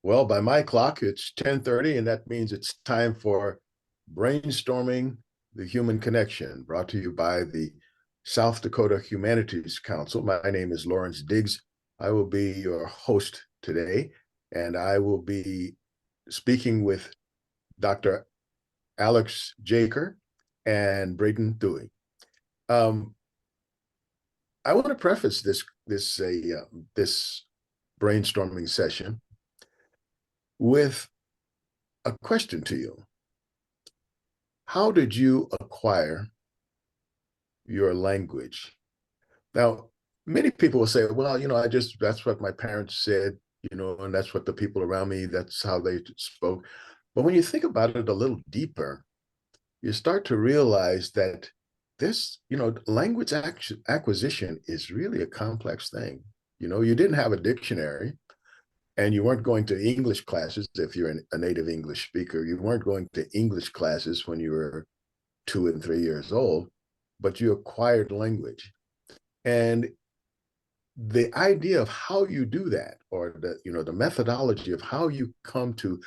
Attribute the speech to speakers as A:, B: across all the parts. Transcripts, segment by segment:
A: Well, by my clock, it's 10:30, and that means it's time for Brainstorming the Human Connection, brought to you by the South Dakota Humanities Council. My name is Lawrence Diggs. I will be your host today, and I will be speaking with Dr. Alex Jaker and Braden Thue. I want to preface this brainstorming session with a question to you. How did you acquire your language? Now, many people will say, well, that's what my parents said, and that's what the people around me, that's how they spoke. But when you think about it a little deeper, you start to realize that language acquisition is really a complex thing. You didn't have a dictionary, and you weren't going to English classes if you're a native English speaker. You weren't going to English classes when you were 2 and 3 years old, but you acquired language. And the idea of how you do that, or the methodology of how you come to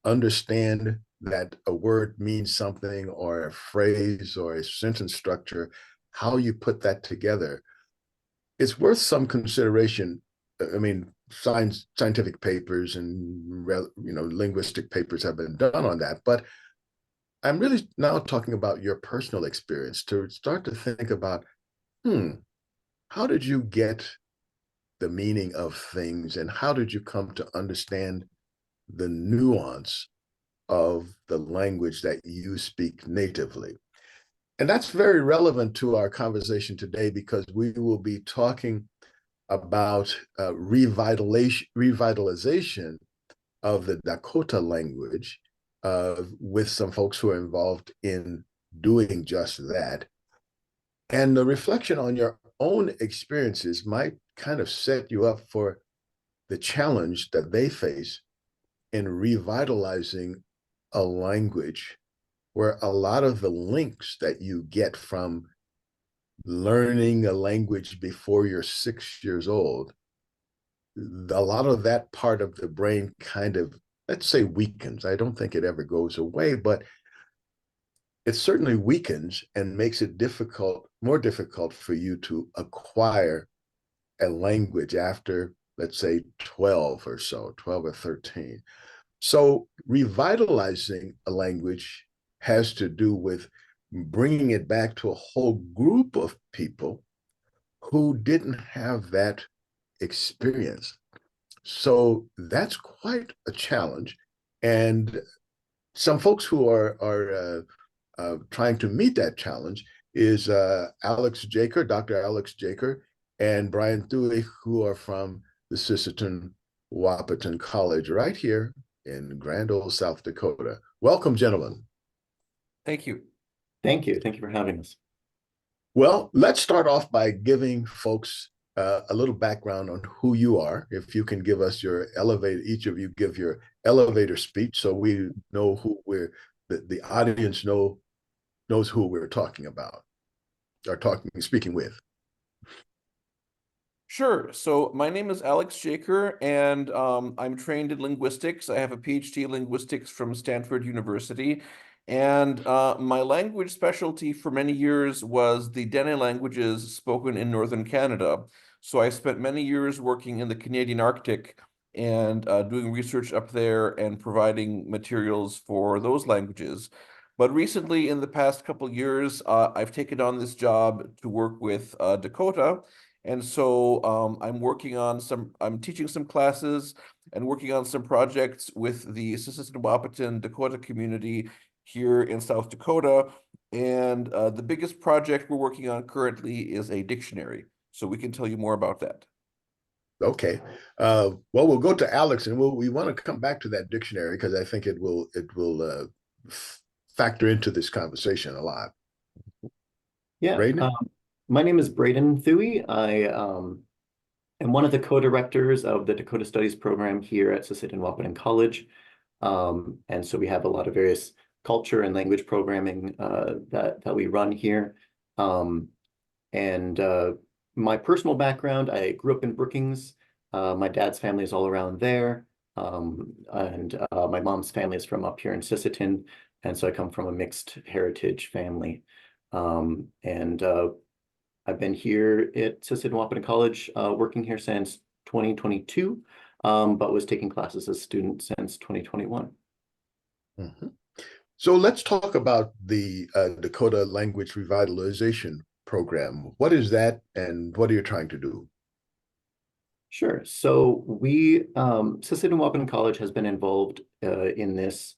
A: understand that a word means something, or a phrase, or a sentence structure, how you put that together, it's worth some consideration. I mean, scientific papers and linguistic papers have been done on that, but I'm really now talking about your personal experience, to start to think about, how did you get the meaning of things, and how did you come to understand the nuance of the language that you speak natively? And that's very relevant to our conversation today, because we will be talking about revitalization of the Dakota language, with some folks who are involved in doing just that. And the reflection on your own experiences might kind of set you up for the challenge that they face in revitalizing a language where a lot of the links that you get from learning a language before you're 6 years old, a lot of that part of the brain kind of, let's say, weakens. I don't think it ever goes away, but it certainly weakens and makes it more difficult for you to acquire a language after, let's say, 12 or 13. So revitalizing a language has to do with bringing it back to a whole group of people who didn't have that experience. So that's quite a challenge. And some folks who are trying to meet that challenge is Alex Jaker, Dr. Alex Jaker, and Braden Thue, who are from the Sisseton-Wahpeton College right here in grand old South Dakota. Welcome, gentlemen.
B: Thank you.
C: Thank you. Thank you for having us.
A: Well, let's start off by giving folks a little background on who you are. If you can give us each of you give your elevator speech, so we know who the audience knows who we're talking about, or speaking with.
B: Sure. So my name is Alex Jaker, and I'm trained in linguistics. I have a PhD in linguistics from Stanford University. And my language specialty for many years was the Dene languages spoken in northern Canada. So I spent many years working in the Canadian Arctic and doing research up there and providing materials for those languages. But recently, in the past couple of years, I've taken on this job to work with Dakota. And so I'm teaching some classes and working on some projects with the Sisseton-Wahpeton Dakota community here in South Dakota. And the biggest project we're working on currently is a dictionary. So we can tell you more about that.
A: Okay. Well, we'll go to Alex, and we want to come back to that dictionary, because I think it will factor into this conversation a lot.
C: Yeah.
A: Braden?
C: My name is Braden Thue. I am one of the co-directors of the Dakota Studies program here at Sisseton-Wahpeton College. And so we have a lot of various culture and language programming that we run here. My personal background, I grew up in Brookings. My dad's family is all around there. And my mom's family is from up here in Sisseton, and so I come from a mixed heritage family. And I've been here at Sisseton-Wahpeton College, working here since 2022, but was taking classes as a student since 2021.
A: Mhm. So let's talk about the Dakota Language Revitalization Program. What is that, and what are you trying to do?
C: Sure. So we, Sisseton-Wahpeton College has been involved in this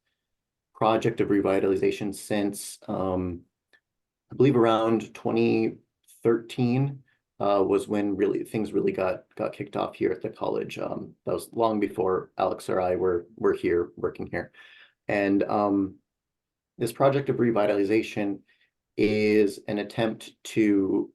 C: project of revitalization since, I believe around 2013 was when really things really got kicked off here at the college. That was long before Alex or I were here working here. And this project of revitalization is an attempt to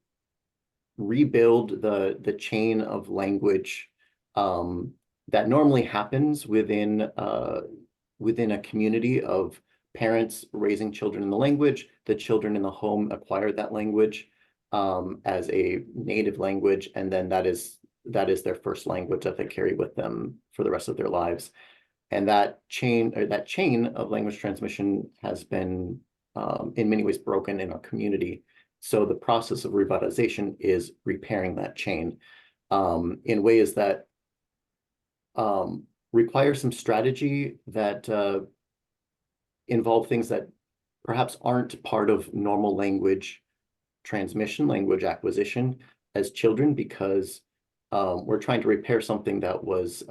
C: rebuild the chain of language that normally happens within a community of parents raising children in the language. The children in the home acquire that language as a native language, and then that is their first language that they carry with them for the rest of their lives. And that chain of language transmission has been in many ways broken in our community. So the process of revitalization is repairing that chain in ways that require some strategy that involve things that perhaps aren't part of normal language transmission, language acquisition as children, because we're trying to repair something that was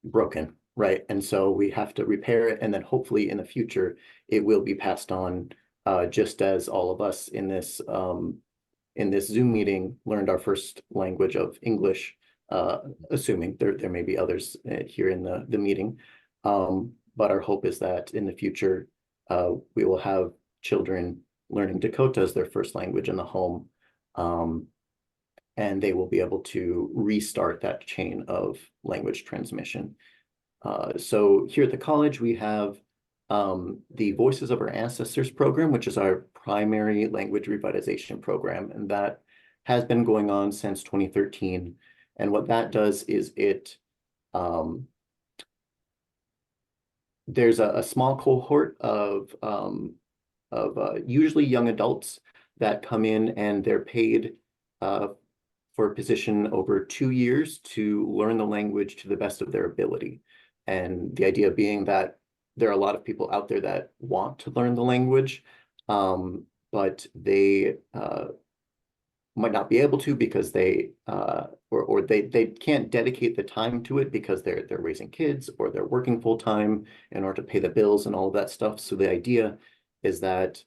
C: broken, right? And so we have to repair it, and then hopefully in the future it will be passed on, just as all of us in this Zoom meeting learned our first language of English, assuming there may be others here in the meeting. But our hope is that in the future we will have children learning Dakota as their first language in the home, and they will be able to restart that chain of language transmission. So here at the college, we have the Voices of Our Ancestors program, which is our primary language revitalization program, and that has been going on since 2013. And what that does is there's a small cohort of usually young adults that come in, and they're paid for a position over 2 years to learn the language to the best of their ability. And the idea being that there are a lot of people out there that want to learn the language, but they might not be able to because they can't dedicate the time to it because they're raising kids or they're working full time in order to pay the bills and all of that stuff. So the idea is that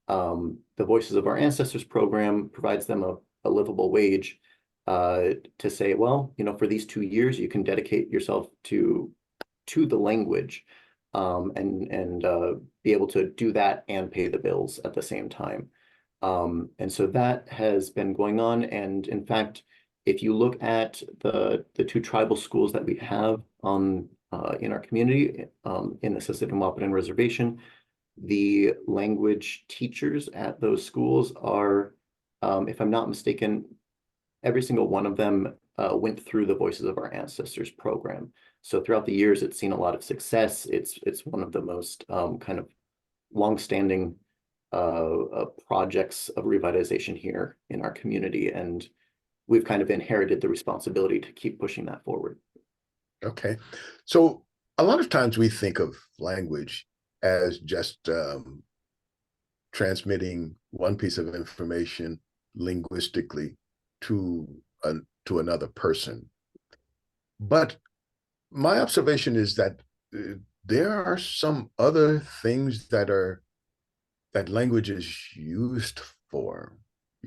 C: the Voices of Our Ancestors program provides them a livable wage to say, well, for these 2 years, you can dedicate yourself to the language and be able to do that and pay the bills at the same time. And so that has been going on. And in fact, if you look at the 2 tribal schools that we have in our community, in the Sisseton-Wahpeton Reservation, the language teachers at those schools are, if I'm not mistaken, every single one of them went through the Voices of Our Ancestors program. So throughout the years, it's seen a lot of success. It's one of the most kind of longstanding projects of revitalization here in our community, and we've kind of inherited the responsibility to keep pushing that forward.
A: Okay, so a lot of times we think of language as just transmitting one piece of information linguistically to another person, but my observation is that there are some other things that language is used for,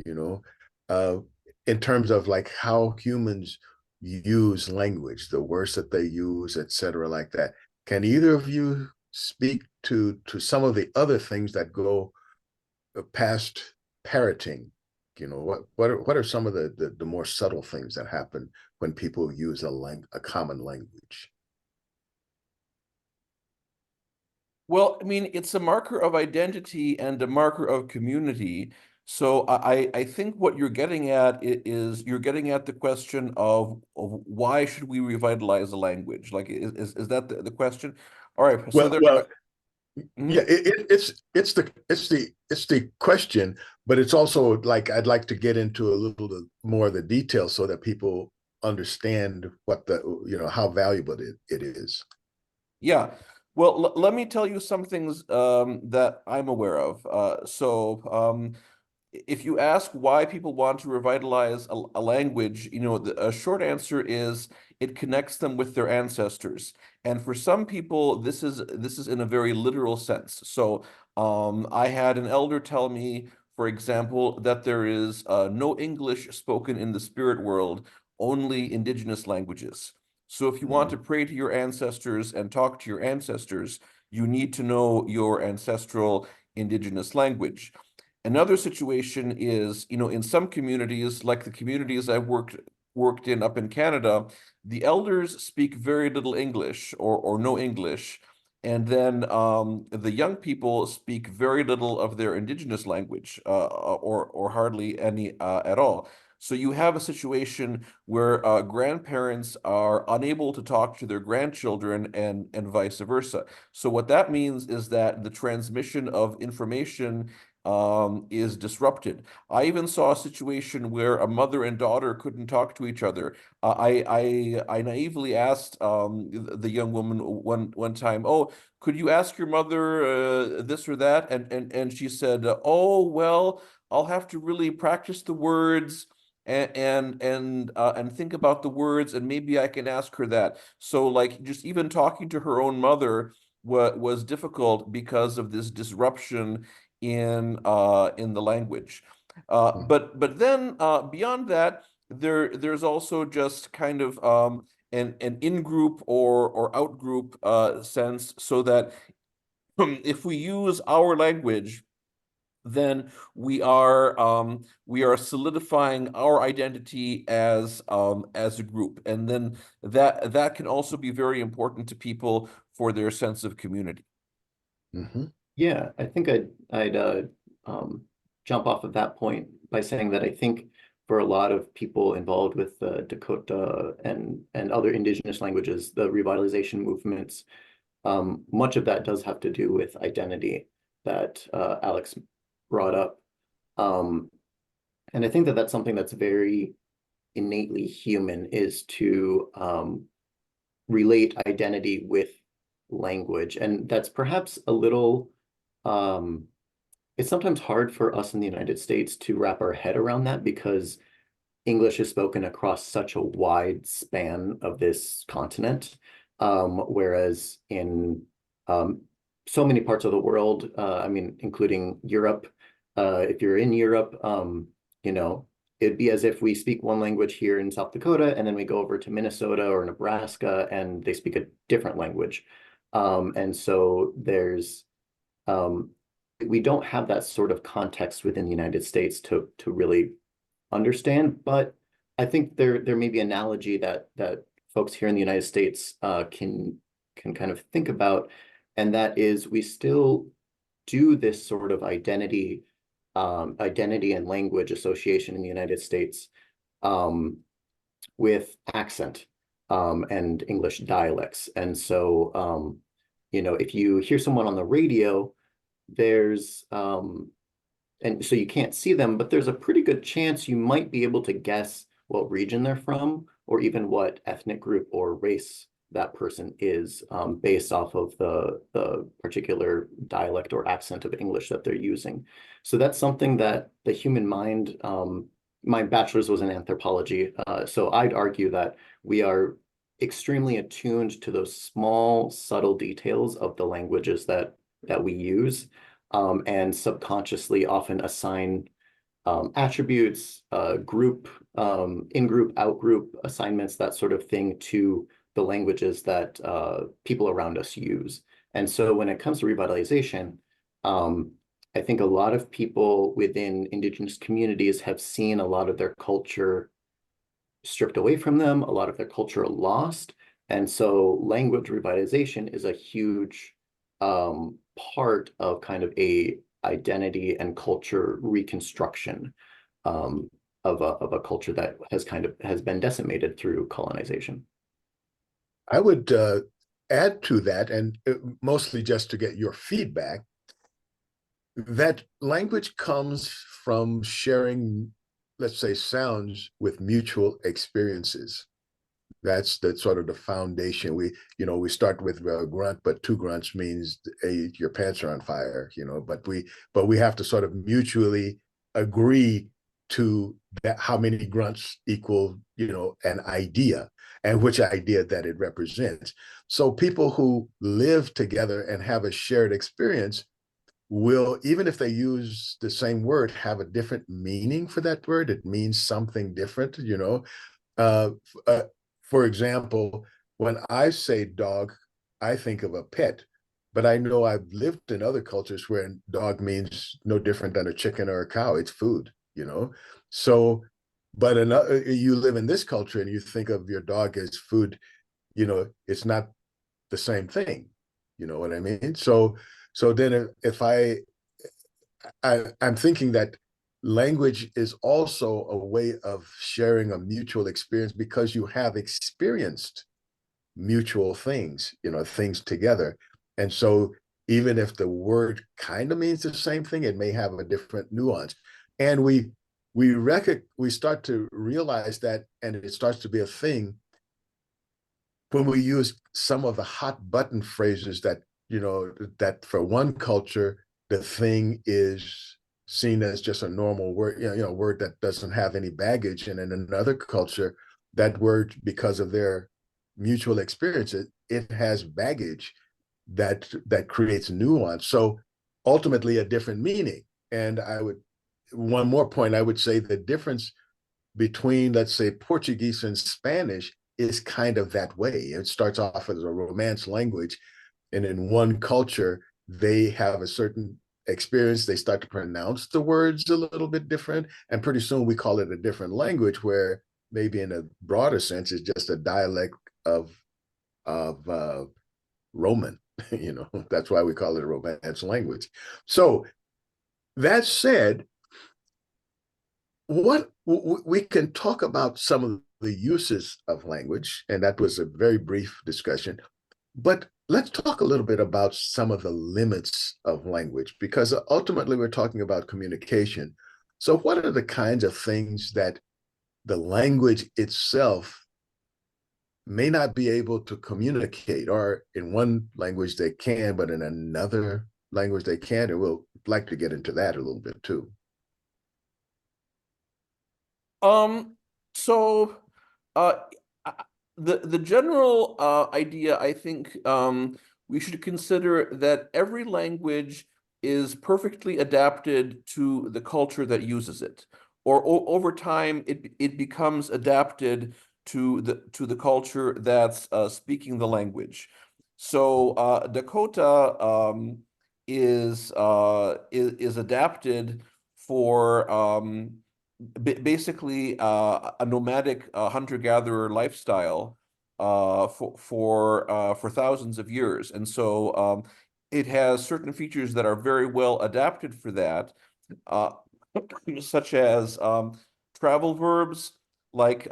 A: in terms of like how humans use language, the words that they use, etc., like that. Can either of you speak to some of the other things that go past parroting? What are some of the more subtle things that happen when people use a common language?
B: Well, I mean, it's a marker of identity and a marker of community. So I think what you're getting at is you're getting at the question of why should we revitalize a language? Like, is that the question? All right. So
A: Well,
B: there.
A: well, yeah,
B: Mhm.
A: it's the question, but it's also like I'd like to get into a little more of the details so that people understand what how valuable it is.
B: Yeah. Well, let me tell you some things that I'm aware of. If you ask why people want to revitalize a language, a short answer is it connects them with their ancestors. And for some people, this is in a very literal sense. So I had an elder tell me, for example, that there is no English spoken in the spirit world, only indigenous languages. So if you want to pray to your ancestors and talk to your ancestors, you need to know your ancestral indigenous language. Another situation is, in some communities, like the communities I've worked in up in Canada, the elders speak very little English or no English, and then the young people speak very little of their indigenous language, or hardly any at all. So you have a situation where grandparents are unable to talk to their grandchildren and vice versa. So what that means is that the transmission of information is disrupted. I even saw a situation where a mother and daughter couldn't talk to each other. I naively asked the young woman one time, "Oh, could you ask your mother this or that?" And she said, "Oh, well, I'll have to really practice the words." And think about the words, and maybe I can ask her that. So, like, just even talking to her own mother was difficult because of this disruption in the language. But then beyond that, there's also just kind of an in-group or out-group sense, so that if we use our language, then we are solidifying our identity as a group, and then that can also be very important to people for their sense of community.
A: Mm-hmm.
C: Yeah, I think I'd jump off of that point by saying that I think for a lot of people involved with the Dakota and other indigenous languages, the revitalization movements, much of that does have to do with identity that Alex brought up. And I think that that's something that's very innately human, is to relate identity with language. And that's perhaps a little, it's sometimes hard for us in the United States to wrap our head around that, because English is spoken across such a wide span of this continent. Whereas in so many parts of the world, I mean, including Europe, if you're in Europe, it'd be as if we speak one language here in South Dakota, and then we go over to Minnesota or Nebraska, and they speak a different language. And so we don't have that sort of context within the United States to really understand. But I think there may be an analogy that folks here in the United States can kind of think about, and that is we still do this sort of identity and language association in the United States with accent and English dialects. And so, if you hear someone on the radio, there's and so you can't see them, but there's a pretty good chance you might be able to guess what region they're from, or even what ethnic group or race that person is, based off of the particular dialect or accent of English that they're using. So that's something that the human mind, my bachelor's was in anthropology, so I'd argue that we are extremely attuned to those small, subtle details of the languages that we use, and subconsciously often assign attributes, group, in-group, out-group assignments, that sort of thing, to the languages that people around us use. And so when it comes to revitalization, I think a lot of people within Indigenous communities have seen a lot of their culture stripped away from them, a lot of their culture lost. And so language revitalization is a huge part of kind of a identity and culture reconstruction of a culture that has been decimated through colonization.
A: I would add to that, and mostly just to get your feedback, that language comes from sharing, let's say, sounds with mutual experiences. That's sort of the foundation. We start with a grunt, but two grunts means your pants are on fire, but we have to sort of mutually agree to that, how many grunts equal, an idea, and which idea that it represents. So people who live together and have a shared experience will, even if they use the same word, have a different meaning for that word. It means something different, uh, uh, for example, when I say dog, I think of a pet, but I know I've lived in other cultures where dog means no different than a chicken or a cow. It's food. So, but you live in this culture and you think of your dog as food, it's not the same thing. You know what I mean? So then if I'm thinking that language is also a way of sharing a mutual experience, because you have experienced mutual things, things together. And so even if the word kind of means the same thing, it may have a different nuance. And we start to realize that, and it starts to be a thing when we use some of the hot button phrases that for one culture, the thing is seen as just a normal word, word that doesn't have any baggage. And in another culture, that word, because of their mutual experience, it has baggage that creates nuance. So ultimately a different meaning. And one more point, I would say the difference between, let's say, Portuguese and Spanish is kind of that way. It starts off as a Romance language, and in one culture, they have a certain experience. They start to pronounce the words a little bit different, and pretty soon we call it a different language, where maybe in a broader sense, it's just a dialect of Roman. That's why we call it a Romance language. So that said, what we can talk about some of the uses of language, and that was a very brief discussion, but let's talk a little bit about some of the limits of language, because ultimately we're talking about communication. So what are the kinds of things that the language itself may not be able to communicate, or in one language they can, but in another language they can't? And we'll like to get into that a little bit too.
B: So uh the general idea, I think, we should consider that every language is perfectly adapted to the culture that uses it, or over time it becomes adapted to the culture that's speaking the language. So Dakota is adapted for basically a nomadic hunter-gatherer lifestyle for thousands of years, and so it has certain features that are very well adapted for that, uh, such as travel verbs. Like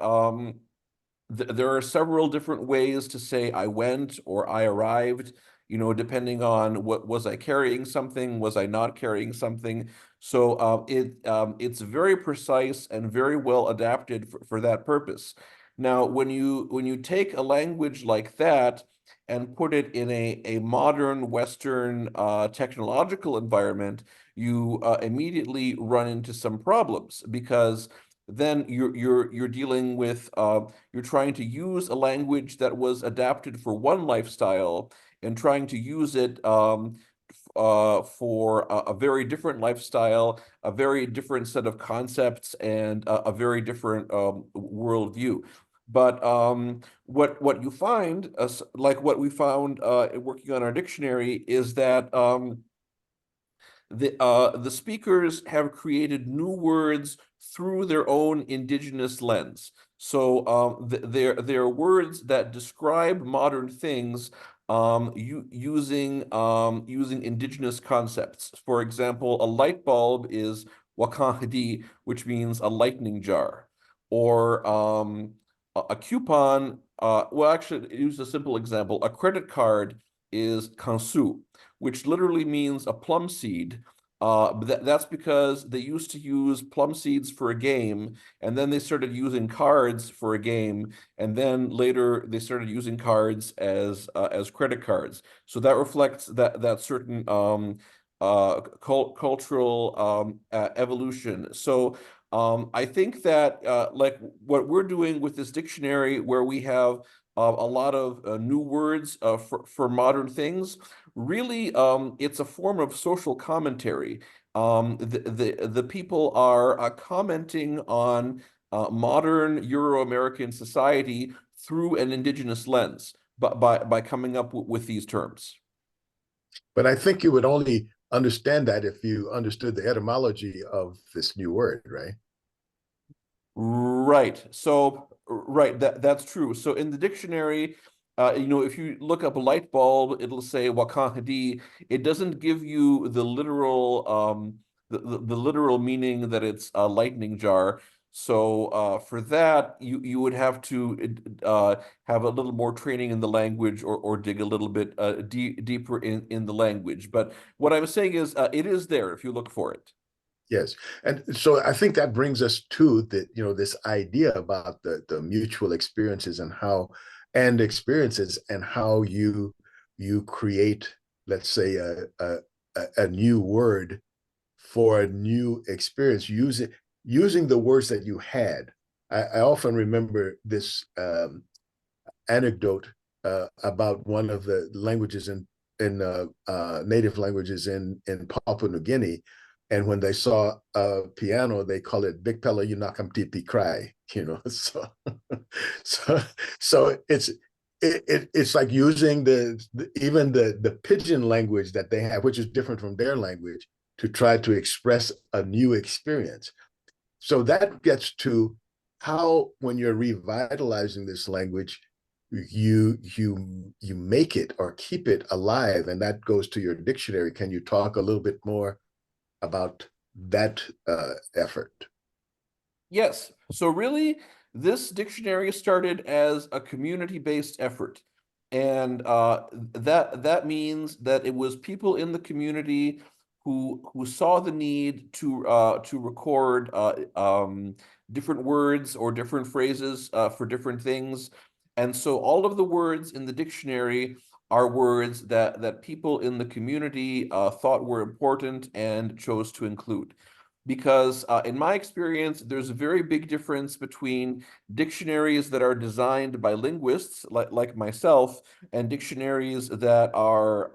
B: there are several different ways to say I went or I arrived, depending on what was I carrying something, was I not carrying something. So it's very precise and very well adapted for that purpose. Now, when you take a language like that and put it in a modern Western technological environment, you immediately run into some problems, because then you're dealing with you're trying to use a language that was adapted for one lifestyle and trying to use it for a very different lifestyle, a very different set of concepts, and a very different worldview. But what you find, like what we found working on our dictionary, is that the speakers have created new words through their own indigenous lens. So they're words that describe modern things using indigenous concepts. For example, a light bulb is Caњhdes, which means a lightning jar, or a coupon. Well, actually, use a simple example. A credit card is Kaņhdes, which literally means a plum seed. That's because they used to use plum seeds for a game, and then they started using cards for a game, and then later they started using cards as credit cards. So that reflects that certain cultural evolution. So I think that like what we're doing with this dictionary, where we have a lot of new words for modern things, really it's a form of social commentary. The people are commenting on modern Euro-American society through an indigenous lens, but by coming up with these terms.
A: But I think you would only understand that if you understood the etymology of this new word, right?
B: Right. So, right, that's true. So in the dictionary, if you look up a light bulb, it'll say Caњhdes. It doesn't give you the literal the literal meaning that it's a lightning jar. So for that, you would have to have a little more training in the language, or dig a little bit deeper in the language. But what I'm saying is, it is there if you look for it.
A: Yes, and so I think that brings us to this idea about the mutual experiences and how you create, let's say, a new word for a new experience using the words that you had. I often remember this anecdote about one of the languages in native languages in Papua New Guinea. And when they saw a piano, they call it "Big Pella Unakam Tipi Cry," So it's like using even the pidgin language that they have, which is different from their language, to try to express a new experience. So that gets to how, when you're revitalizing this language, you make it or keep it alive, and that goes to your dictionary. Can you talk a little bit more about that effort?
B: Yes. So really, this dictionary started as a community-based effort. And that means that it was people in the community who saw the need to record different words or different phrases for different things. And so all of the words in the dictionary are words that people in the community thought were important and chose to include. Because in my experience, there's a very big difference between dictionaries that are designed by linguists like myself, and dictionaries that are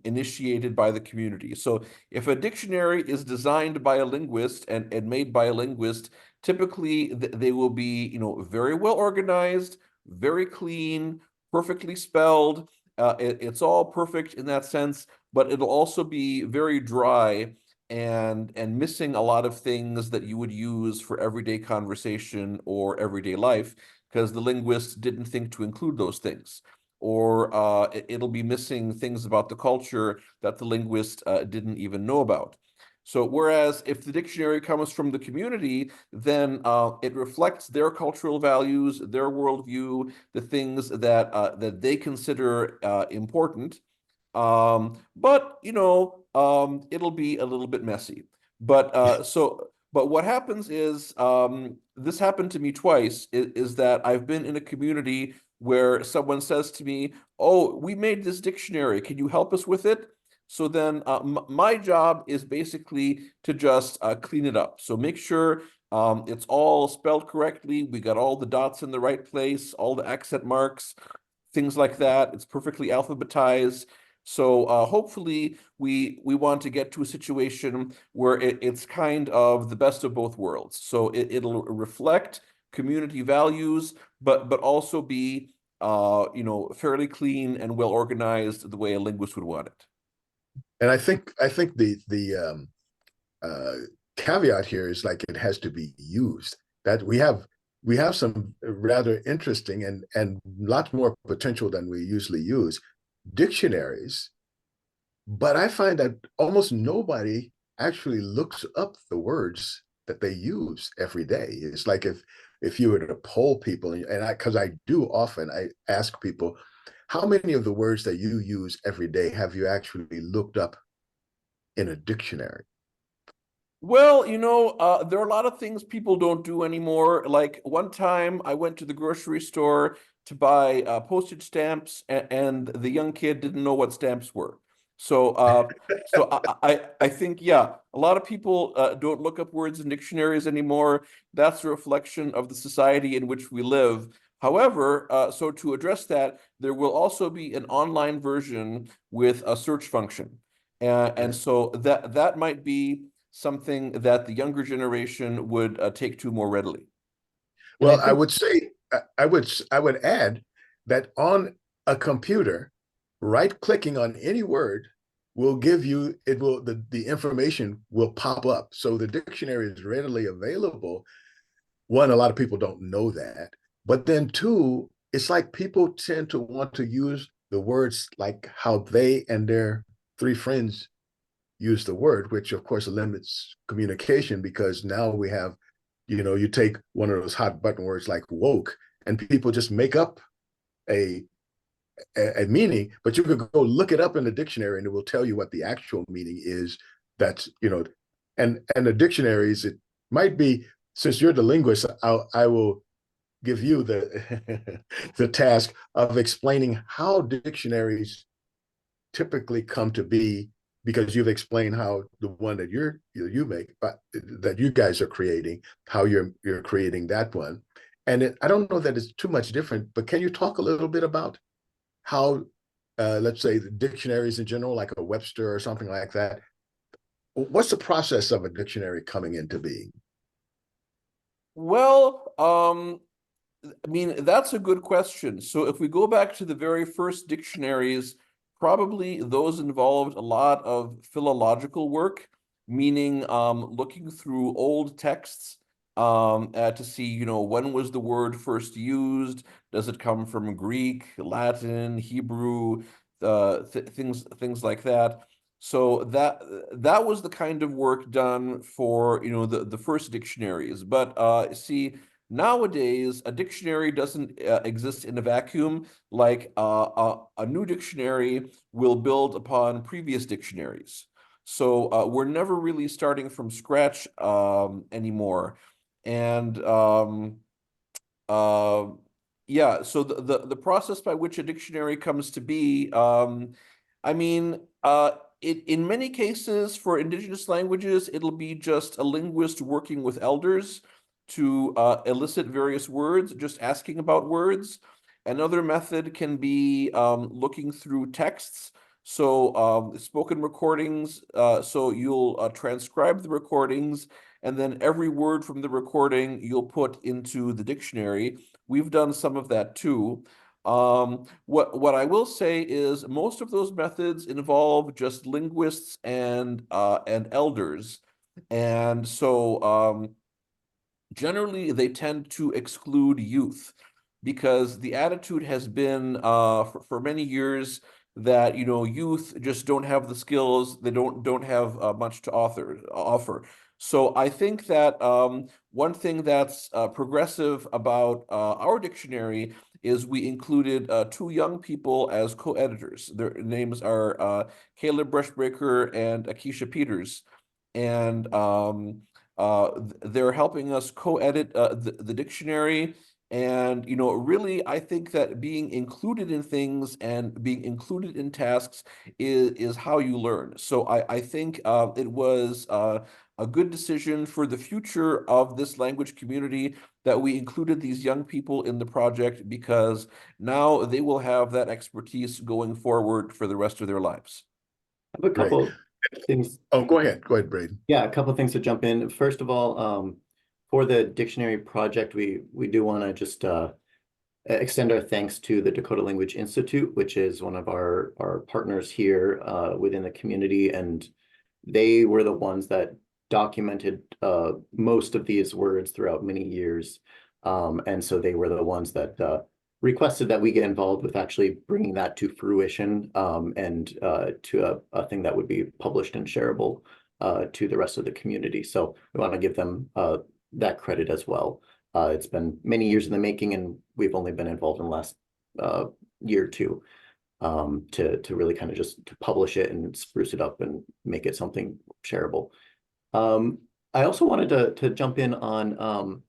B: initiated by the community. So if a dictionary is designed by a linguist and made by a linguist, typically they will be, very well organized, very clean, perfectly spelled. It's all perfect in that sense, but it'll also be very dry and missing a lot of things that you would use for everyday conversation or everyday life, because the linguist didn't think to include those things. Or it'll be missing things about the culture that the linguist didn't even know about. So whereas if the dictionary comes from the community, then it reflects their cultural values, their worldview, the things that they consider important. But it'll be a little bit messy. But but what happens is, this happened to me twice, is that I've been in a community where someone says to me, "Oh, we made this dictionary. Can you help us with it?" So then my job is basically to just clean it up. So make sure it's all spelled correctly. We got all the dots in the right place, all the accent marks, things like that. It's perfectly alphabetized. So hopefully we want to get to a situation where it's kind of the best of both worlds. So it'll reflect community values, but also be fairly clean and well organized the way a linguist would want it.
A: And I think the caveat here is, like, it has to be used. That we have some rather interesting and lots more potential than we usually use dictionaries, but I find that almost nobody actually looks up the words that they use every day. It's like if you were to poll people, and because I do often, I ask people, how many of the words that you use every day have you actually looked up in a dictionary?
B: Well, there are a lot of things people don't do anymore. Like one time I went to the grocery store to buy postage stamps, and the young kid didn't know what stamps were. So I think, yeah, a lot of people don't look up words in dictionaries anymore. That's a reflection of the society in which we live. However, so to address that, there will also be an online version with a search function. And so that might be something that the younger generation would take to more readily.
C: And I
A: Well, I
C: think
A: would say I would add that on a computer, right-clicking on any word will give you the information will pop up. So the dictionary is readily available. One, a lot of people don't know that. But then two, it's like people tend to want to use the words like how they and their three friends use the word, which of course limits communication because now we have, you take one of those hot button words like woke, and people just make up a a meaning, but you could go look it up in the dictionary and it will tell you what the actual meaning is. That's, and the dictionaries, it might be, since you're the linguist, I will give you the the task of explaining how dictionaries typically come to be, because you've explained how the one that you make, but that you guys are creating, how you're creating that one. And I don't know that it's too much different, but can you talk a little bit about how, let's say, the dictionaries in general, like a Webster or something like that, what's the process of a dictionary coming into being?
B: Well, I mean, that's a good question. So if we go back to the very first dictionaries, probably those involved a lot of philological work, meaning looking through old texts to see, when was the word first used? Does it come from Greek, Latin, Hebrew, things like that. So that was the kind of work done for, the first dictionaries. But see, nowadays, a dictionary doesn't exist in a vacuum. Like a new dictionary will build upon previous dictionaries. So we're never really starting from scratch anymore. And uh, yeah, so the process by which a dictionary comes to be, I mean, in many cases for indigenous languages, it'll be just a linguist working with elders to elicit various words, just asking about words. Another method can be looking through texts. So spoken recordings, so you'll transcribe the recordings, and then every word from the recording you'll put into the dictionary. We've done some of that too. What I will say is most of those methods involve just linguists and elders, and so generally they tend to exclude youth because the attitude has been for many years that youth just don't have the skills, they don't have much to offer. So I think that one thing that's progressive about our dictionary is we included two young people as co-editors. Their names are Caleb Brushbreaker and Akisha Peters, and they're helping us co-edit the dictionary. And, really, I think that being included in things and being included in tasks is how you learn. So I think it was a good decision for the future of this language community that we included these young people in the project, because now they will have that expertise going forward for the rest of their lives.
C: I have a
A: Great.
C: couple things.
A: Oh, go ahead, Braden.
C: Yeah, a couple of things to jump in. First of all, for the dictionary project, we do want to just extend our thanks to the Dakota Language Institute, which is one of our partners here within the community, and they were the ones that documented most of these words throughout many years. And so they were the ones that requested that we get involved with actually bringing that to fruition, and to a thing that would be published and shareable to the rest of the community. So we want to give them that credit as well. It's been many years in the making, and we've only been involved in the last year or two, to really kind of just to publish it and spruce it up and make it something shareable. I also wanted to jump in on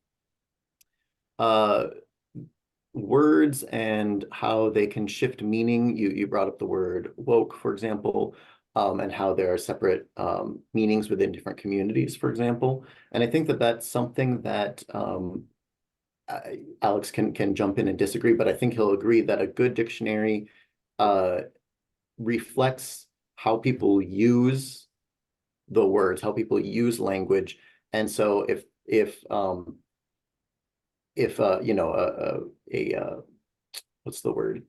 C: words and how they can shift meaning. You brought up the word woke, for example, and how there are separate meanings within different communities, for example. And I think that that's something that Alex can jump in and disagree, but I think he'll agree that a good dictionary reflects how people use the words, how people use language. And so if you know, what's the word?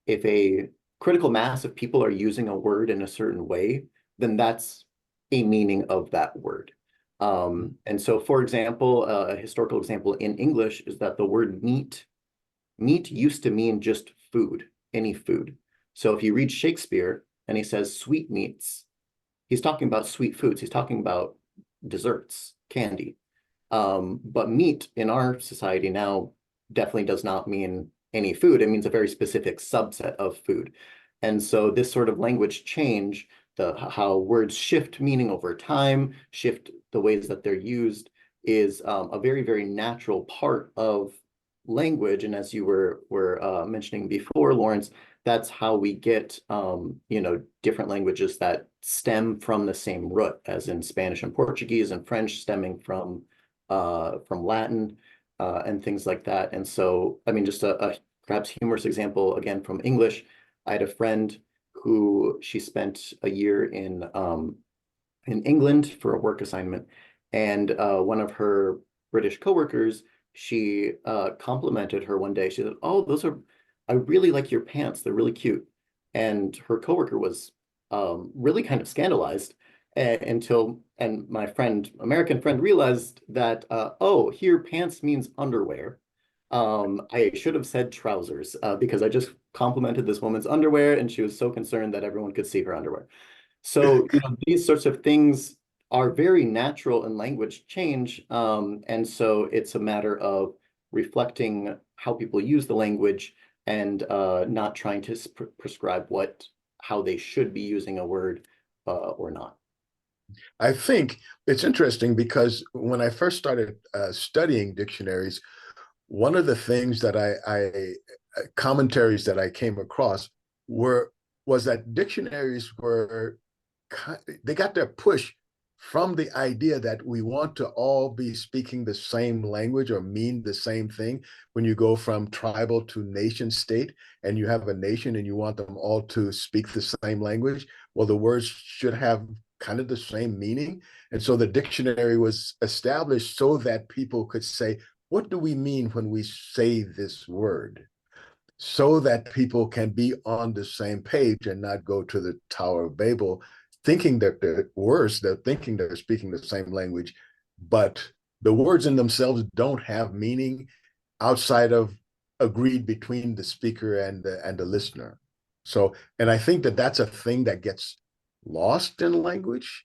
C: If a critical mass of people are using a word in a certain way, then that's a meaning of that word. And so, for example, a historical example in English is that the word meat used to mean just food, any food. So if you read Shakespeare and he says sweetmeats, he's talking about sweet foods. He's talking about desserts, candy. But meat in our society now definitely does not mean any food. It means a very specific subset of food. And so this sort of language change, how words shift meaning over time, shift the ways that they're used, is a very, very natural part of language. And as you were mentioning before, Lawrence, that's how we get you know, different languages that stem from the same root, as in Spanish and Portuguese and French stemming from Latin and things like that. And so, I mean, just a perhaps humorous example again from English. I had a friend who she spent a year in England for a work assignment, and one of her British coworkers, she complimented her one day. She said, "Oh, I really like your pants. They're really cute." And her coworker was really kind of scandalized until my American friend realized that, oh, here pants means underwear. I should have said trousers because I just complimented this woman's underwear and she was so concerned that everyone could see her underwear. So, you know, these sorts of things are very natural in language change. And so it's a matter of reflecting how people use the language and not trying to prescribe how they should be using a word or not.
A: I think it's interesting because when I first started studying dictionaries, one of the things that commentaries that I came across was that dictionaries they got their push from the idea that we want to all be speaking the same language or mean the same thing. When you go from tribal to nation state and you have a nation and you want them all to speak the same language, well, the words should have kind of the same meaning. And so the dictionary was established so that people could say, what do we mean when we say this word? So that people can be on the same page and not go to the Tower of Babel thinking that they're thinking they're speaking the same language, but the words in themselves don't have meaning outside of agreed between the speaker and the listener. So, and I think that that's a thing that gets lost in language.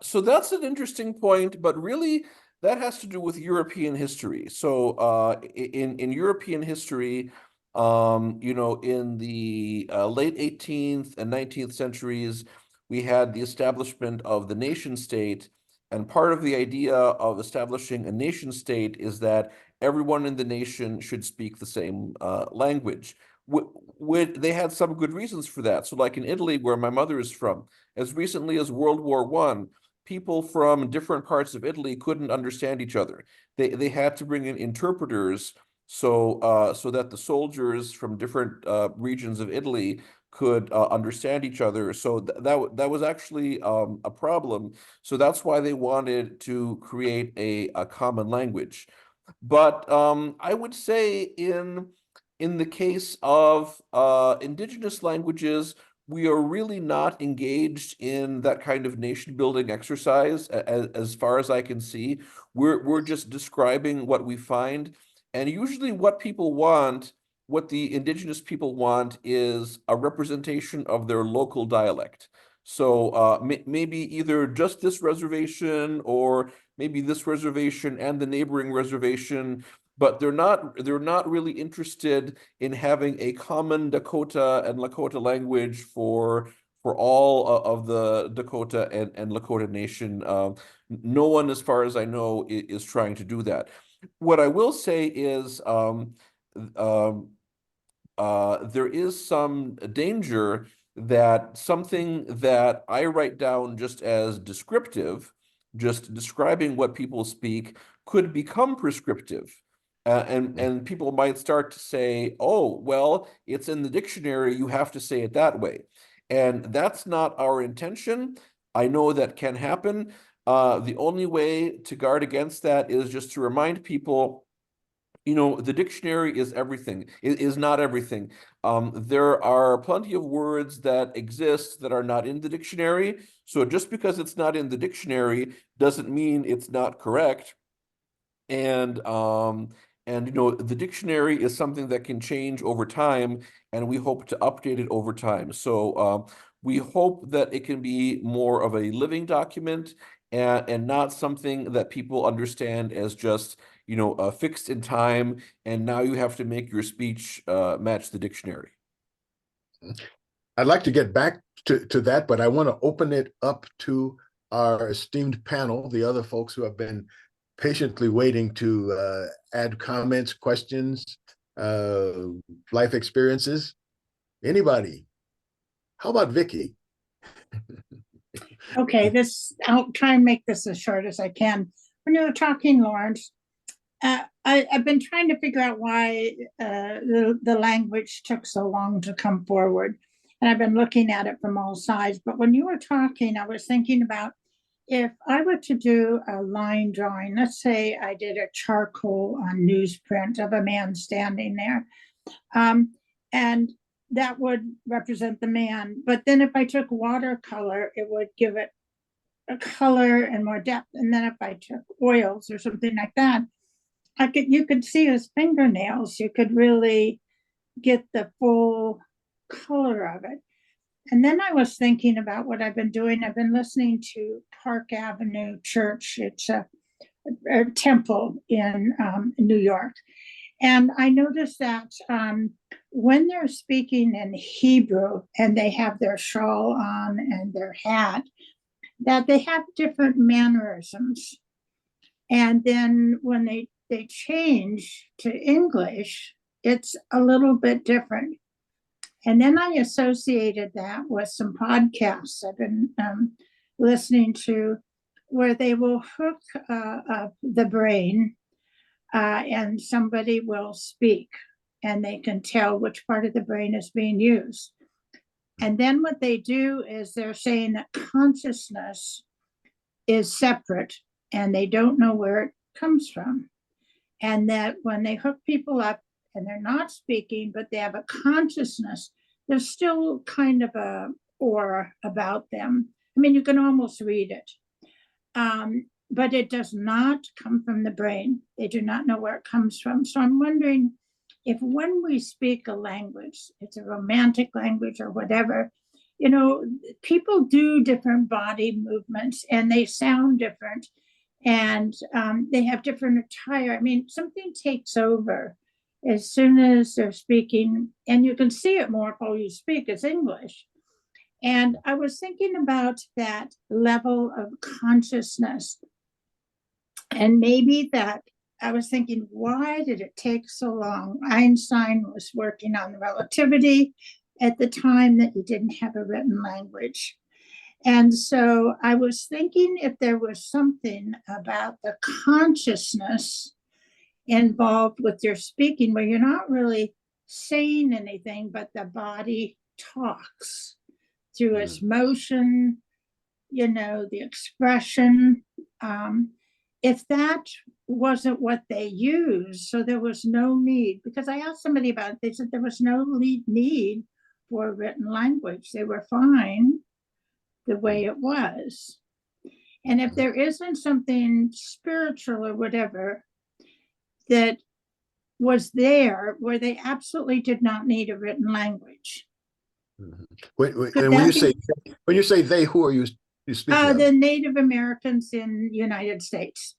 B: So that's an interesting point, but really that has to do with European history. So in European history, you know, in the late 18th and 19th centuries, we had the establishment of the nation state. And part of the idea of establishing a nation state is that everyone in the nation should speak the same language. They had some good reasons for that. So like in Italy, where my mother is from, as recently as World War I, people from different parts of Italy couldn't understand each other. They had to bring in interpreters so that the soldiers from different regions of Italy could understand each other. So that was actually a problem. So that's why they wanted to create a common language. But I would say in the case of indigenous languages, we are really not engaged in that kind of nation building exercise as far as I can see. We're just describing what we find, and usually what people want, what the indigenous people want, is a representation of their local dialect. So maybe either just this reservation, or maybe this reservation and the neighboring reservation, but they're not really interested in having a common Dakota and Lakota language for all of the Dakota and Lakota Nation. No one, as far as I know, is trying to do that. What I will say is um, there is some danger that something that I write down just as descriptive, just describing what people speak, could become prescriptive. And people might start to say, oh, well, it's in the dictionary, you have to say it that way. And that's not our intention. I know that can happen. The only way to guard against that is just to remind people, the dictionary is everything. It is not everything. There are plenty of words that exist that are not in the dictionary. So just because it's not in the dictionary doesn't mean it's not correct. And the dictionary is something that can change over time, and we hope to update it over time. So we hope that it can be more of a living document, and not something that people understand as just fixed in time, and now you have to make your speech match the dictionary.
A: I'd like to get back to that, but I want to open it up to our esteemed panel, the other folks who have been patiently waiting to add comments, questions, life experiences. Anybody? How about Vicky?
D: Okay, I'll try and make this as short as I can. When you were talking, Lawrence, I've been trying to figure out why the language took so long to come forward. And I've been looking at it from all sides. But when you were talking, I was thinking about, if I were to do a line drawing, let's say I did a charcoal on newsprint of a man standing there, and that would represent the man. But then if I took watercolor, it would give it a color and more depth. And then if I took oils or something like that, you could see his fingernails. You could really get the full color of it. And then I was thinking about what I've been doing. I've been listening to Park Avenue Church. It's a temple in New York. And I noticed that when they're speaking in Hebrew and they have their shawl on and their hat, that they have different mannerisms. And then when they change to English, it's a little bit different. And then I associated that with some podcasts I've been listening to, where they will hook the brain and somebody will speak, and they can tell which part of the brain is being used. And then what they do is they're saying that consciousness is separate and they don't know where it comes from. And that when they hook people up and they're not speaking, but they have a consciousness, there's still kind of a aura about them. I mean, you can almost read it. But it does not come from the brain. They do not know where it comes from. So I'm wondering if when we speak a language, it's a romantic language or whatever, people do different body movements and they sound different, and they have different attire. I mean, something takes over as soon as they're speaking, and you can see it more if all you speak is English. And I was thinking about that level of consciousness. And maybe that I was thinking, why did it take so long? Einstein was working on relativity at the time that he didn't have a written language. And so I was thinking if there was something about the consciousness involved with your speaking, where you're not really saying anything, but the body talks through its motion, the expression. If that wasn't what they used, so there was no need, because I asked somebody about it, they said there was no need for written language. They were fine the way it was. And if there isn't something spiritual or whatever that was there where they absolutely did not need a written language.
A: And when you say they, who are you speaking of?
D: The Native Americans in the United States.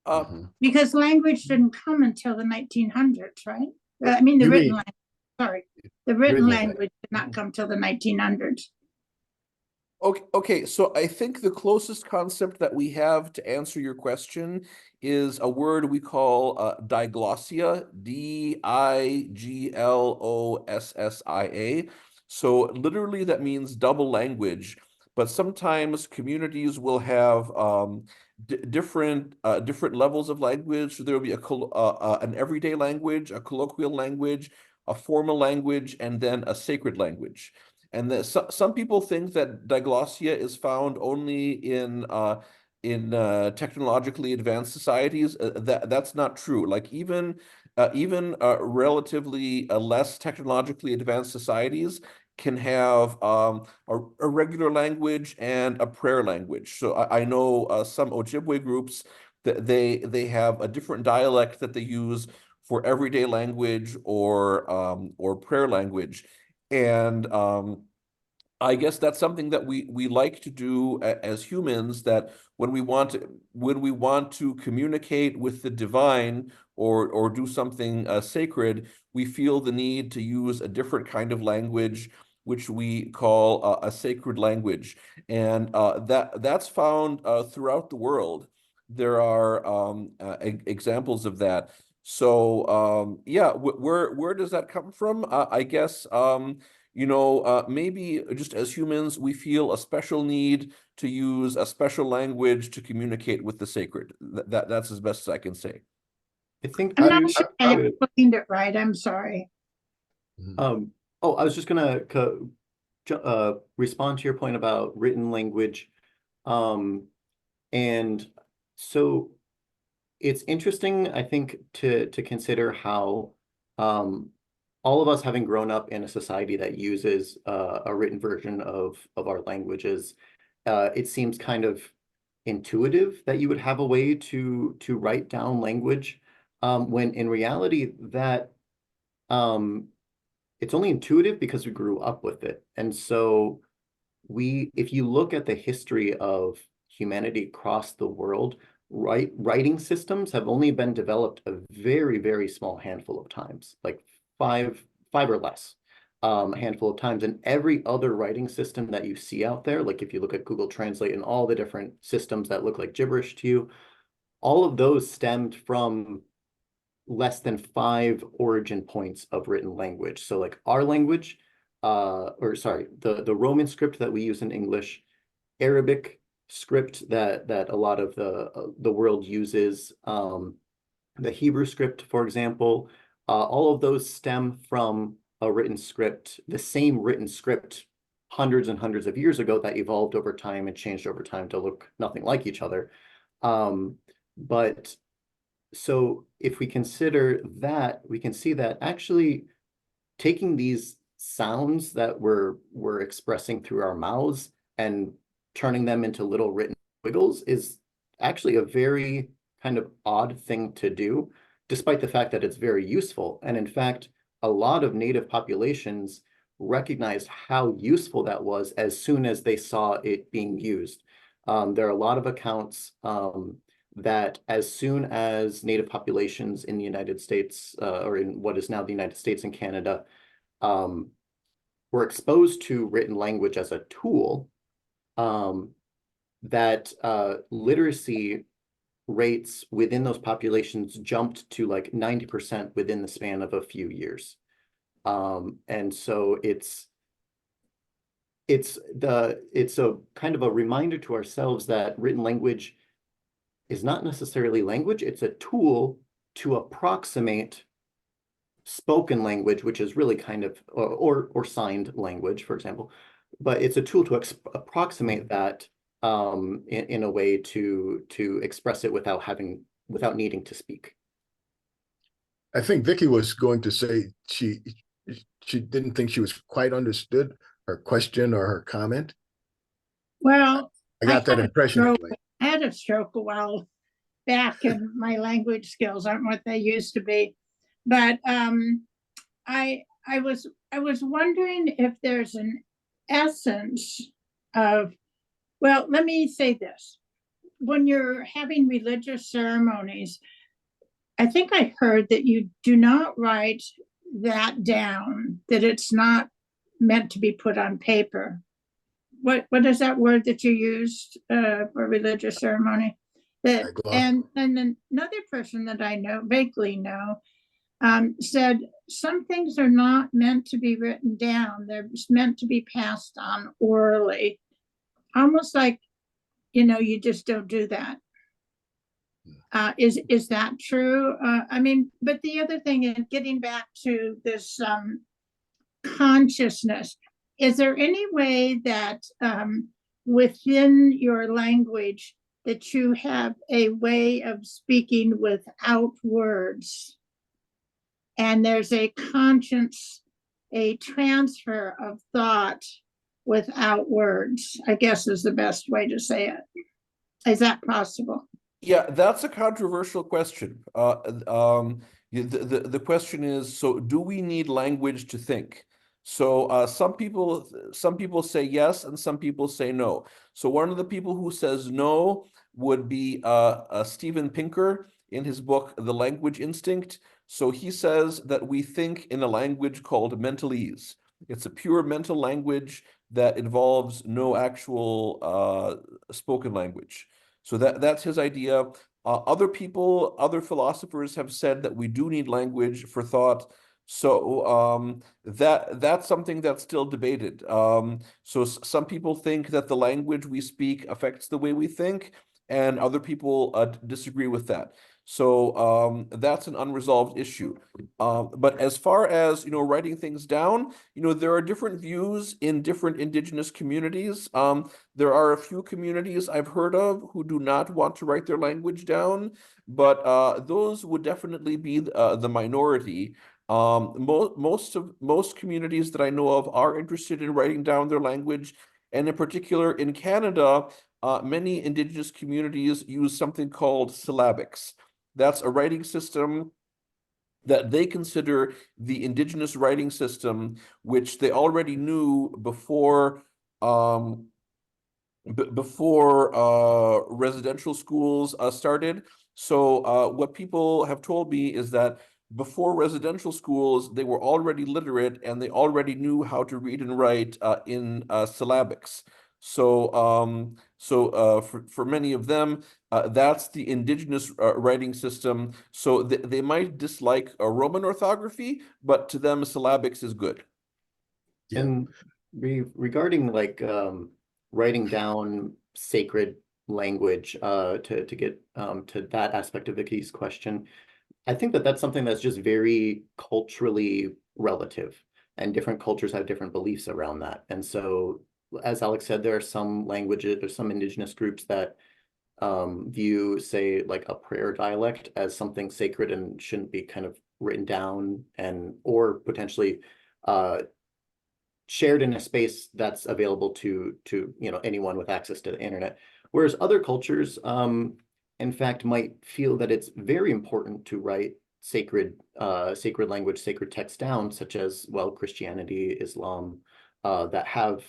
A: Mhm.
D: Because language didn't come until the 1900s, right? I mean, the
A: You
D: written
A: mean-
D: language, sorry. The written
A: Written
D: language did not come till the 1900s.
B: Okay, so I think the closest concept that we have to answer your question is a word we call diglossia, Diglossia. So literally that means double language, but sometimes communities will have different levels of language. So there will be an everyday language, a colloquial language, a formal language, and then a sacred language. And some people think that diglossia is found only in technologically advanced societies. That's not true. Like even relatively less technologically advanced societies can have a regular language and a prayer language. So I know some Ojibwe groups that they have a different dialect that they use for everyday language or prayer language. And I guess that's something that we like to do as humans, that when we want to communicate with the divine or do something sacred, we feel the need to use a different kind of language, which we call a sacred language. And that's found throughout the world. There are examples of that. So yeah, where does that come from? I guess maybe just as humans, we feel a special need to use a special language to communicate with the sacred. That's as best as I can say.
C: I think
D: I'm
C: to,
D: not sure I explained it right. I'm sorry.
C: I was just gonna respond to your point about written language. And so it's interesting, I think, to consider how all of us, having grown up in a society that uses a written version of our languages, it seems kind of intuitive that you would have a way to write down language, when in reality that it's only intuitive because we grew up with it. And so if you look at the history of humanity across the world, writing systems have only been developed a very, very small handful of times, like five or less, a handful of times. And every other writing system that you see out there, like if you look at Google Translate and all the different systems that look like gibberish to you, all of those stemmed from less than 5 origin points of written language. So like our language, the Roman script that we use in English, Arabic script that a lot of the world uses, the Hebrew script, for example, all of those stem from a written script, the same written script hundreds and hundreds of years ago that evolved over time and changed over time to look nothing like each other. But so if we consider that, we can see that actually taking these sounds that we're expressing through our mouths and turning them into little written wiggles is actually a very kind of odd thing to do, despite the fact that it's very useful. And in fact, a lot of native populations recognized how useful that was as soon as they saw it being used. There are a lot of accounts that as soon as native populations in the United States, or in what is now the United States and Canada, were exposed to written language as a tool, that literacy rates within those populations jumped to like 90% within the span of a few years. And so it's a kind of a reminder to ourselves that written language is not necessarily language. It's a tool to approximate spoken language, which is really kind of, or signed language, for example. But it's a tool to approximate that in a way to express it without needing to speak.
A: I think Vicky was going to say she didn't think she was quite understood her question or her comment?
D: Well,
A: I got that
D: had a
A: impression
D: stroke-
A: anyway.
D: I had a stroke a while back, and my language skills aren't what they used to be. But I was wondering if there's an essence of, well, let me say this. When you're having religious ceremonies, I think I heard that you do not write that down, that it's not meant to be put on paper. What is that word that you used for religious ceremony? That, and another person that I know, vaguely know, said some things are not meant to be written down. They're meant to be passed on orally. Almost like, you just don't do that. Is that true? I mean, but the other thing is, getting back to this consciousness, is there any way that within your language that you have a way of speaking without words, and there's a conscience, a transfer of thought without words, I guess is the best way to say it? Is that possible?
B: Yeah, that's a controversial question. The question is, so do we need language to think? So some people say yes, and some people say no. So one of the people who says no would be Steven Pinker in his book The Language Instinct. So he says that we think in a language called mentalese. It's a pure mental language that involves no actual spoken language. So that's his idea. Other philosophers have said that we do need language for thought. So that's something that's still debated. So some people think that the language we speak affects the way we think, and other people disagree with that. So that's an unresolved issue. But as far as writing things down, there are different views in different indigenous communities. There are a few communities I've heard of who do not want to write their language down, but those would definitely be the minority. Most communities that I know of are interested in writing down their language, and in particular in Canada, many indigenous communities use something called syllabics. That's a writing system that they consider the indigenous writing system, which they already knew before residential schools started. So what people have told me is that before residential schools, they were already literate and they already knew how to read and write in syllabics. So for many of them, that's the indigenous writing system. So they might dislike Roman orthography, but to them, syllabics is good.
A: Yeah.
C: And regarding like writing down sacred language, to get to that aspect of Vicky's question, I think that that's something that's just very culturally relative, and different cultures have different beliefs around that. And so, as Alex said, there are some languages, there's some indigenous groups that view, say, like a prayer dialect as something sacred and shouldn't be kind of written down or potentially shared in a space that's available to anyone with access to the internet. Whereas other cultures, in fact, might feel that it's very important to write sacred language, sacred text down, such as, well, Christianity, Islam, that have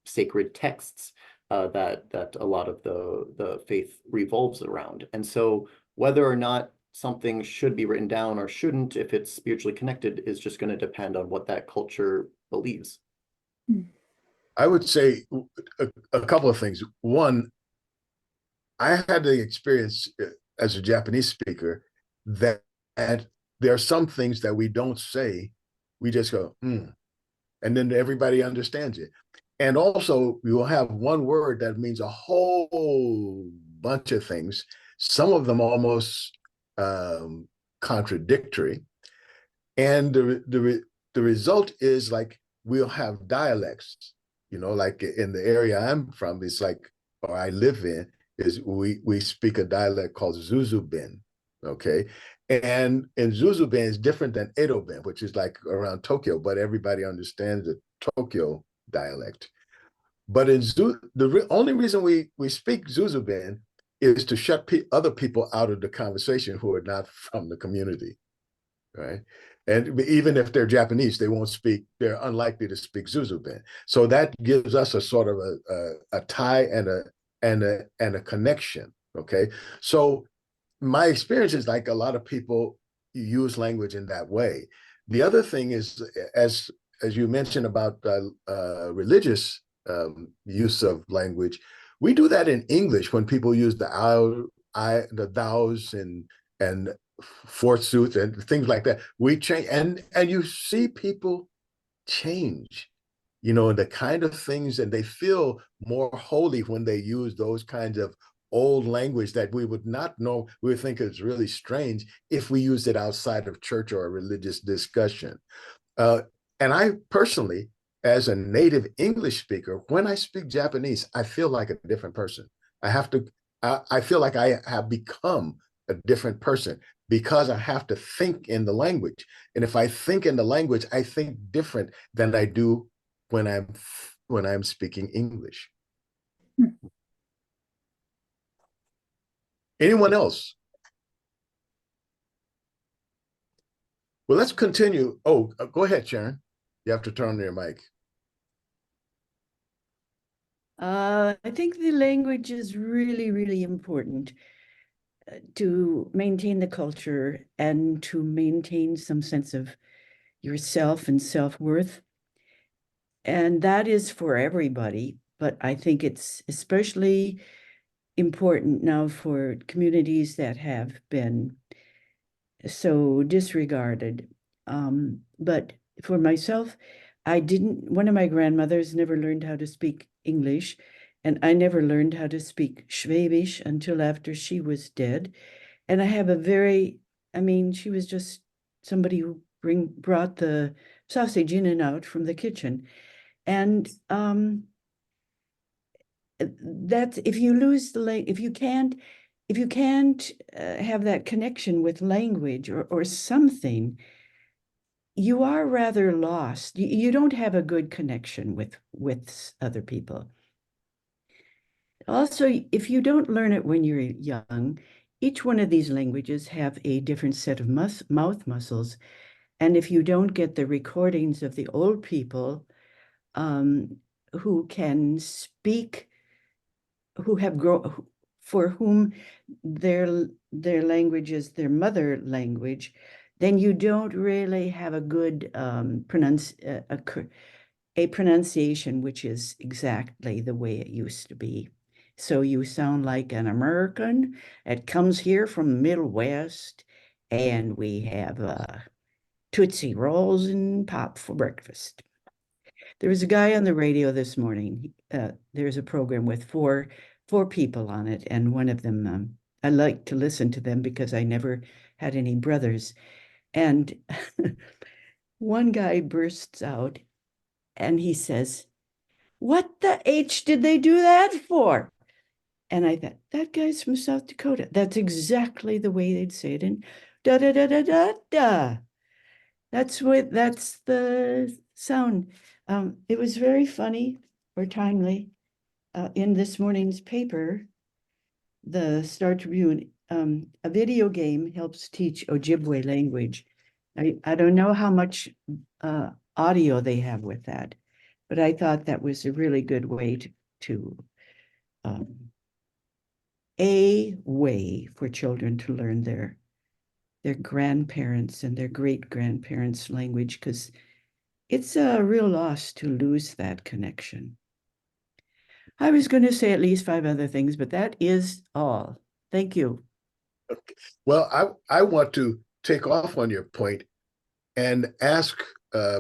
C: sacred texts that a lot of the faith revolves around. And so whether or not something should be written down or shouldn't, if it's spiritually connected, is just going to depend on what that culture believes.
A: I would say a couple of things. One, I had the experience as a Japanese speaker that there are some things that we don't say, we just go, and then everybody understands it. And also, we will have one word that means a whole bunch of things, some of them almost contradictory. And the result is like we'll have dialects, like in the area I'm from, it's like, or I live in, is we speak a dialect called Zuzubin. okay? And Zuzuben is different than Edoben, which is like around Tokyo, but everybody understands the Tokyo dialect. But in only reason we speak Zuzuben is to shut other people out of the conversation who are not from the community, right? And even if they're Japanese, they won't speak, they're unlikely to speak Zuzuben. So that gives us a sort of a tie and a connection, okay? So my experience is like a lot of people use language in that way. The other thing is, as you mentioned about religious use of language, we do that in English when people use the thous and forsooth and things like that. We change, and you see people change, you know, the kind of things, and they feel more holy when they use those kinds of old language that we would not know, we would think it's really strange if we used it outside of church or a religious discussion. And I personally, as a native English speaker, when I speak Japanese, I feel like a different person. I feel like I have become a different person because I have to think in the language. And if I think in the language, I think different than I do when I'm speaking English. Anyone else? Well, let's continue. Oh, go ahead, Sharon. You have to turn on your mic.
E: I think the language is really, really important to maintain the culture and to maintain some sense of yourself and self-worth. And that is for everybody, but I think it's especially important now for communities that have been so disregarded. But for myself, one of my grandmothers never learned how to speak English, and I never learned how to speak Schwäbisch until after she was dead. And I have she was just somebody who brought the sausage in and out from the kitchen. And that's, if you lose if you can't have that connection with language or something, you are rather lost. You don't have a good connection with other people. Also, if you don't learn it when you're young, each one of these languages have a different set of mouth muscles. And if you don't get the recordings of the old people who can speak, for whom their language is their mother language, then you don't really have a good pronunciation which is exactly the way it used to be. So you sound like an American that comes here from the Middle West, and we have Tootsie Rolls and pop for breakfast. There was a guy on the radio this morning. There's a program with four people on it, and one of them, I like to listen to them because I never had any brothers. And one guy bursts out and he says, "What the H did they do that for?" And I thought, that guy's from South Dakota. That's exactly the way they'd say it in da da da da da da. That's the sound. It was very funny or timely. In this morning's paper, the Star Tribune, a video game helps teach Ojibwe language. I don't know how much audio they have with that, but I thought that was a really good way a way for children to learn their grandparents and their great-grandparents' language, because it's a real loss to lose that connection. I was going to say at least 5 other things, but that is all. Thank you.
A: Okay. Well, I want to take off on your point and ask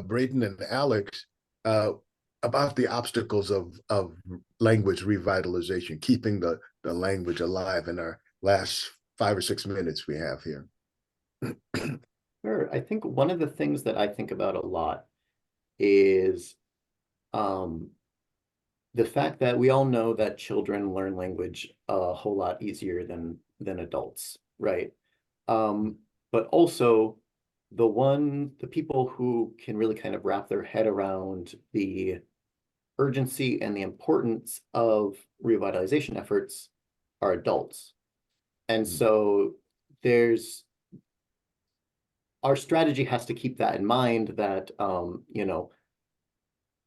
A: Braden and Alex about the obstacles of language revitalization, keeping the language alive in our last 5 or 6 minutes we have here.
C: Sure. I think one of the things that I think about a lot is the fact that we all know that children learn language a whole lot easier than adults, right? But also the people who can really kind of wrap their head around the urgency and the importance of revitalization efforts are adults. And so our strategy has to keep that in mind, that, you know,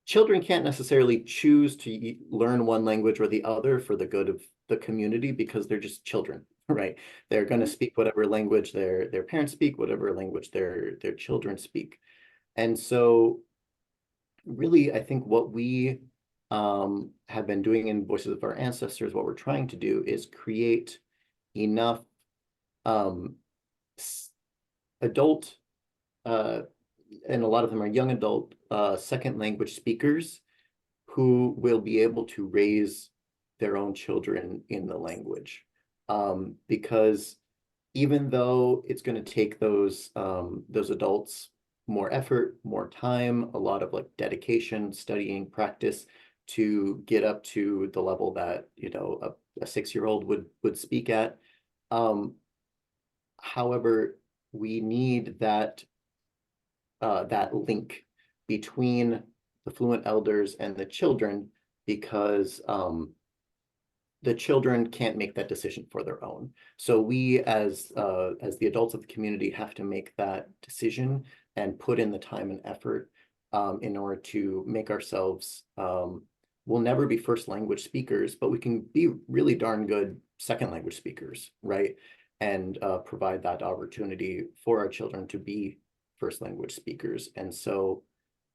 C: children can't necessarily choose to learn one language or the other for the good of the community, because they're just children, right? They're going to speak whatever language their parents speak, whatever language their children speak. And so really, I think what we have been doing in Voices of Our Ancestors, what we're trying to do is create enough adult, and a lot of them are young adult, second language speakers who will be able to raise their own children in the language. Because even though it's going to take those adults more effort, more time, a lot of like dedication, studying, practice to get up to the level that, you know, a 6-year-old would speak at. However, we need that link between the fluent elders and the children, because the children can't make that decision for their own. So we, as the adults of the community, have to make that decision and put in the time and effort in order to make ourselves, we'll never be first language speakers, but we can be really darn good second language speakers, right? And provide that opportunity for our children to be first language speakers. And so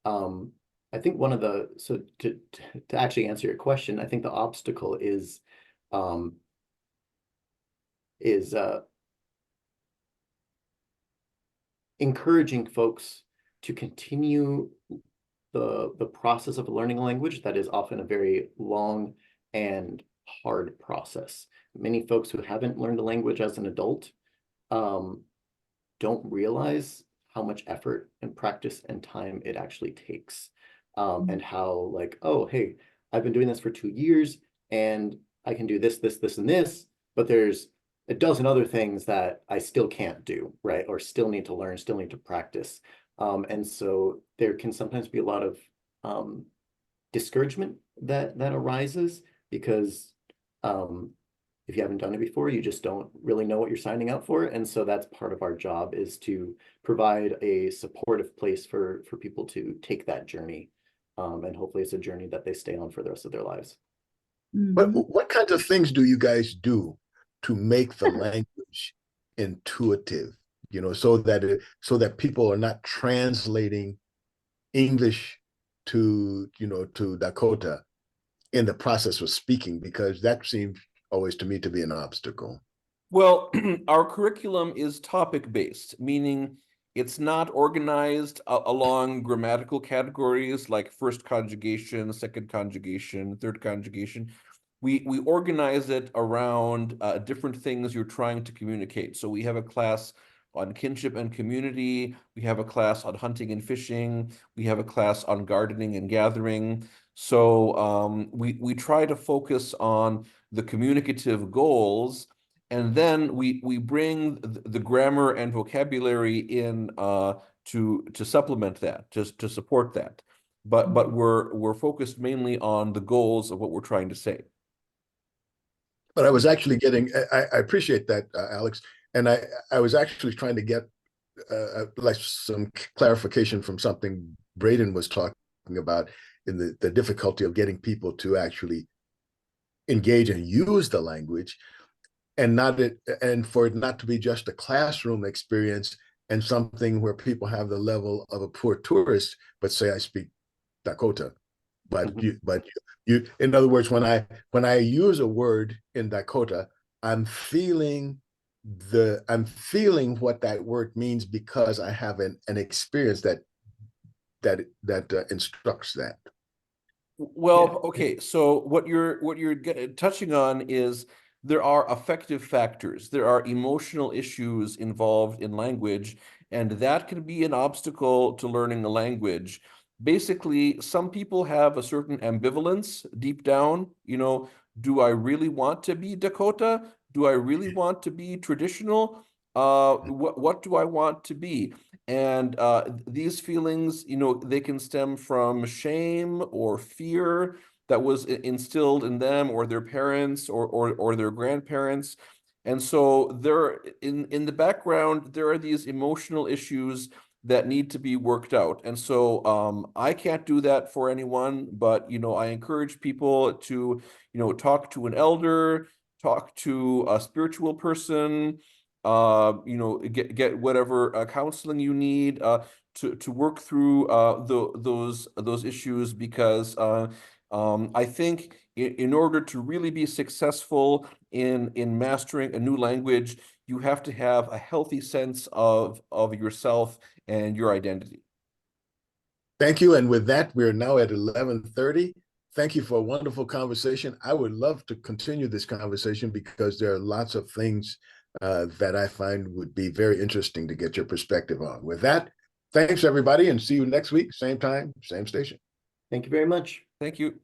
C: I think to actually answer your question, I think the obstacle is encouraging folks to continue the process of learning a language that is often a very long and hard process. Many folks who haven't learned a language as an adult don't realize how much effort and practice and time it actually takes. And how, like, oh, hey, I've been doing this for 2 years and I can do this, and this, but there's a dozen other things that I still can't do, right? Or still need to learn, still need to practice. And so there can sometimes be a lot of discouragement that arises, because if you haven't done it before, you just don't really know what you're signing up for. And so that's part of our job, is to provide a supportive place for people to take that journey. And hopefully it's a journey that they stay on for the rest of their lives.
A: But what kinds of things do you guys do to make the language intuitive, you know, so that people are not translating English to, you know, to Dakota in the process of speaking, because that seems always to me to be an obstacle?
B: Well, our curriculum is topic-based, meaning it's not organized along grammatical categories like first conjugation, second conjugation, third conjugation. We organize it around different things you're trying to communicate. So we have a class on kinship and community. We have a class on hunting and fishing. We have a class on gardening and gathering. So we try to focus on the communicative goals, and then we bring the grammar and vocabulary in to supplement that, just to support that. But we're focused mainly on the goals of what we're trying to say.
A: But I was actually getting, I appreciate that, Alex, and I was actually trying to get like some clarification from something Braden was talking about, in the difficulty of getting people to actually engage and use the language, and for it not to be just a classroom experience and something where people have the level of a poor tourist, but say I speak Dakota. But you, in other words, when I use a word in Dakota, I'm feeling what that word means, because I have an experience that instructs that.
B: Well, okay, so what you're touching on is there are affective factors, there are emotional issues involved in language, and that can be an obstacle to learning a language. Basically, some people have a certain ambivalence deep down, you know, do I really want to be Dakota? Do I really want to be traditional? what do I want to be? And these feelings, they can stem from shame or fear that was instilled in them or their parents or their grandparents. And so there, in the background, there are these emotional issues that need to be worked out. And so I can't do that for anyone, but I encourage people to, talk to an elder, talk to a spiritual person, get whatever counseling you need to work through those issues, because I think in order to really be successful in mastering a new language, you have to have a healthy sense of yourself and your identity.
A: Thank you. And with that, we're now at 11:30. Thank you for a wonderful conversation. I would love to continue this conversation because there are lots of things that I find would be very interesting to get your perspective on. With that, thanks everybody, and see you next week, same time, same station.
C: Thank you very much.
B: Thank you.